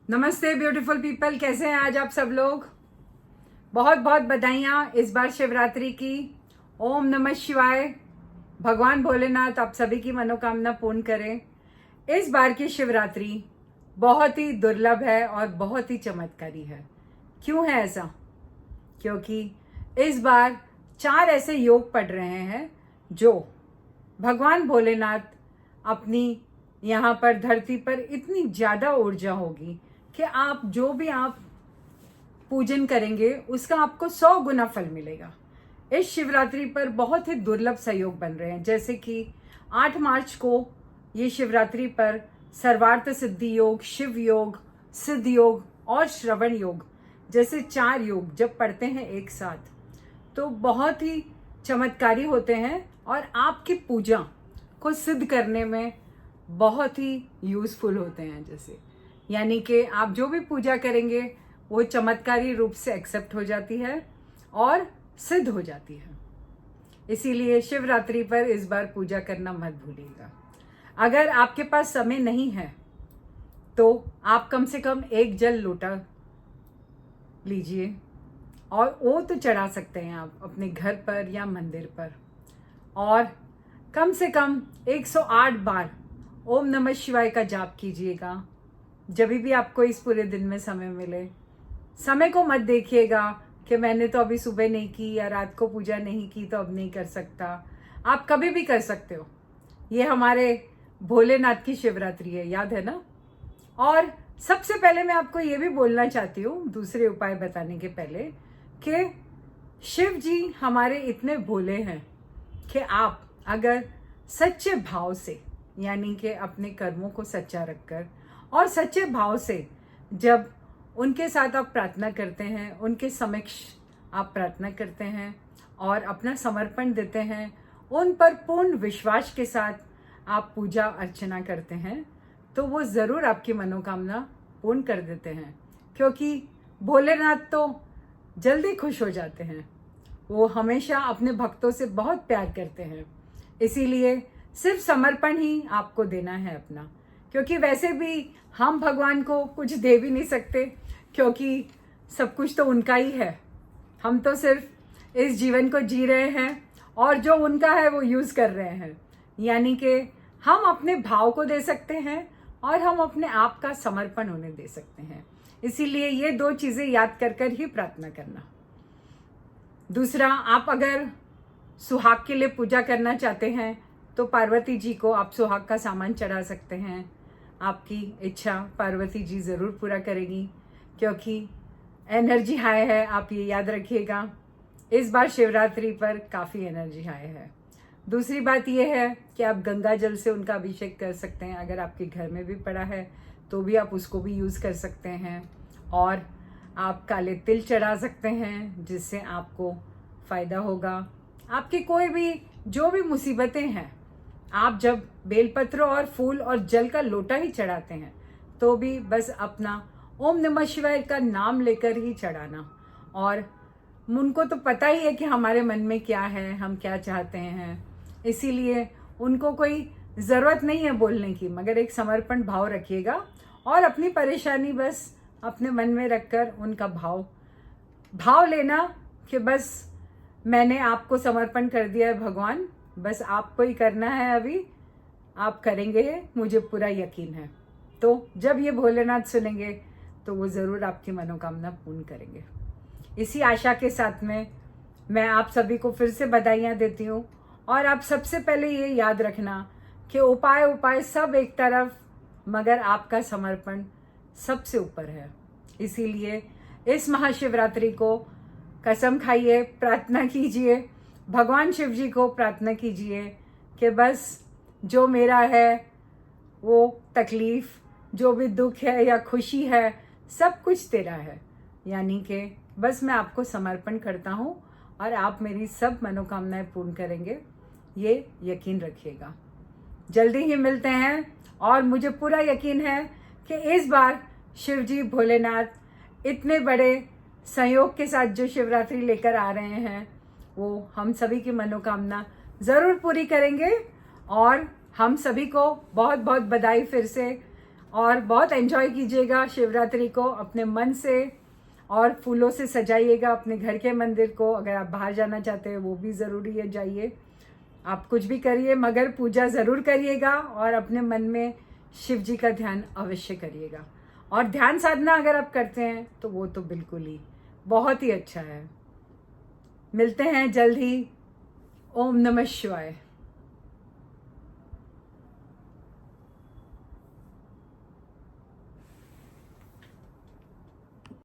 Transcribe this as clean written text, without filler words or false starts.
नमस्ते beautiful people, कैसे हैं आज आप सब लोग। बहुत बहुत बधाइयाँ इस बार शिवरात्रि की। ओम नमः शिवाय। भगवान भोलेनाथ आप सभी की मनोकामना पूर्ण करें। इस बार की शिवरात्रि बहुत ही दुर्लभ है और बहुत ही चमत्कारी है। क्यों है ऐसा? क्योंकि इस बार 4 ऐसे योग पड़ रहे हैं जो भगवान भोलेनाथ अपनी यहाँ पर धरती पर इतनी ज़्यादा ऊर्जा होगी कि आप जो भी आप पूजन करेंगे उसका आपको 100 गुना फल मिलेगा। इस शिवरात्रि पर बहुत ही दुर्लभ सहयोग बन रहे हैं, जैसे कि 8 मार्च को ये शिवरात्रि पर सर्वार्थ सिद्धि योग, शिव योग, सिद्ध योग और श्रवण योग जैसे 4 योग जब पढ़ते हैं एक साथ तो बहुत ही चमत्कारी होते हैं और आपकी पूजा को सिद्ध करने में बहुत ही यूजफुल होते हैं। जैसे यानी कि आप जो भी पूजा करेंगे वो चमत्कारी रूप से एक्सेप्ट हो जाती है और सिद्ध हो जाती है। इसीलिए शिवरात्रि पर इस बार पूजा करना मत भूलिएगा। अगर आपके पास समय नहीं है तो आप कम से कम एक जल लोटा लीजिए और वो तो चढ़ा सकते हैं आप अपने घर पर या मंदिर पर, और कम से कम 108 बार ओम नमः शिवाय का जाप कीजिएगा जब भी आपको इस पूरे दिन में समय मिले। समय को मत देखिएगा कि मैंने तो अभी सुबह नहीं की या रात को पूजा नहीं की तो अब नहीं कर सकता। आप कभी भी कर सकते हो। ये हमारे भोलेनाथ की शिवरात्रि है, याद है ना। और सबसे पहले मैं आपको ये भी बोलना चाहती हूँ दूसरे उपाय बताने के पहले कि शिव जी हमारे इतने भोले हैं कि आप अगर सच्चे भाव से, यानी कि अपने कर्मों को सच्चा रखकर और सच्चे भाव से जब उनके साथ आप प्रार्थना करते हैं, उनके समक्ष आप प्रार्थना करते हैं और अपना समर्पण देते हैं, उन पर पूर्ण विश्वास के साथ आप पूजा अर्चना करते हैं तो वो ज़रूर आपकी मनोकामना पूर्ण कर देते हैं। क्योंकि भोलेनाथ तो जल्दी खुश हो जाते हैं, वो हमेशा अपने भक्तों से बहुत प्यार करते हैं। इसीलिए सिर्फ समर्पण ही आपको देना है अपना, क्योंकि वैसे भी हम भगवान को कुछ दे भी नहीं सकते क्योंकि सब कुछ तो उनका ही है। हम तो सिर्फ इस जीवन को जी रहे हैं और जो उनका है वो यूज़ कर रहे हैं। यानी कि हम अपने भाव को दे सकते हैं और हम अपने आप का समर्पण उन्हें दे सकते हैं। इसीलिए ये 2 चीज़ें याद कर कर ही प्रार्थना करना। दूसरा, आप अगर सुहाग के लिए पूजा करना चाहते हैं तो पार्वती जी को आप सुहाग का सामान चढ़ा सकते हैं। आपकी इच्छा पार्वती जी ज़रूर पूरा करेगी क्योंकि एनर्जी हाई है। आप ये याद रखिएगा, इस बार शिवरात्रि पर काफ़ी एनर्जी हाई है। दूसरी बात यह है कि आप गंगा जल से उनका अभिषेक कर सकते हैं। अगर आपके घर में भी पड़ा है तो भी आप उसको भी यूज़ कर सकते हैं। और आप काले तिल चढ़ा सकते हैं जिससे आपको फ़ायदा होगा। आपकी कोई भी जो भी मुसीबतें हैं, आप जब बेलपत्र और फूल और जल का लोटा ही चढ़ाते हैं तो भी बस अपना ओम नमः शिवाय का नाम लेकर ही चढ़ाना। और उनको तो पता ही है कि हमारे मन में क्या है, हम क्या चाहते हैं। इसीलिए उनको कोई ज़रूरत नहीं है बोलने की, मगर एक समर्पण भाव रखिएगा और अपनी परेशानी बस अपने मन में रखकर उनका भाव लेना कि बस मैंने आपको समर्पण कर दिया है भगवान, बस आपको ही करना है। अभी आप करेंगे, मुझे पूरा यकीन है। तो जब ये भोलेनाथ सुनेंगे तो वो ज़रूर आपकी मनोकामना पूर्ण करेंगे। इसी आशा के साथ में मैं आप सभी को फिर से बधाइयाँ देती हूँ। और आप सबसे पहले ये याद रखना कि उपाय सब एक तरफ, मगर आपका समर्पण सबसे ऊपर है। इसीलिए इस महाशिवरात्रि को कसम खाइए, प्रार्थना कीजिए, भगवान शिव जी को प्रार्थना कीजिए कि बस जो मेरा है वो तकलीफ़, जो भी दुख है या खुशी है, सब कुछ तेरा है। यानी कि बस मैं आपको समर्पण करता हूँ और आप मेरी सब मनोकामनाएं पूर्ण करेंगे, ये यकीन रखिएगा। जल्दी ही मिलते हैं और मुझे पूरा यकीन है कि इस बार शिव जी भोलेनाथ इतने बड़े संयोग के साथ जो शिवरात्रि लेकर आ रहे हैं वो हम सभी की मनोकामना ज़रूर पूरी करेंगे। और हम सभी को बहुत बहुत बधाई फिर से। और बहुत एंजॉय कीजिएगा शिवरात्रि को अपने मन से, और फूलों से सजाइएगा अपने घर के मंदिर को। अगर आप बाहर जाना चाहते हैं वो भी ज़रूरी है, जाइए, आप कुछ भी करिए मगर पूजा ज़रूर करिएगा और अपने मन में शिव जी का ध्यान अवश्य करिएगा। और ध्यान साधना अगर आप करते हैं तो वो तो बिल्कुल ही बहुत ही अच्छा है। मिलते हैं जल्द ही। ओम नमः शिवाय।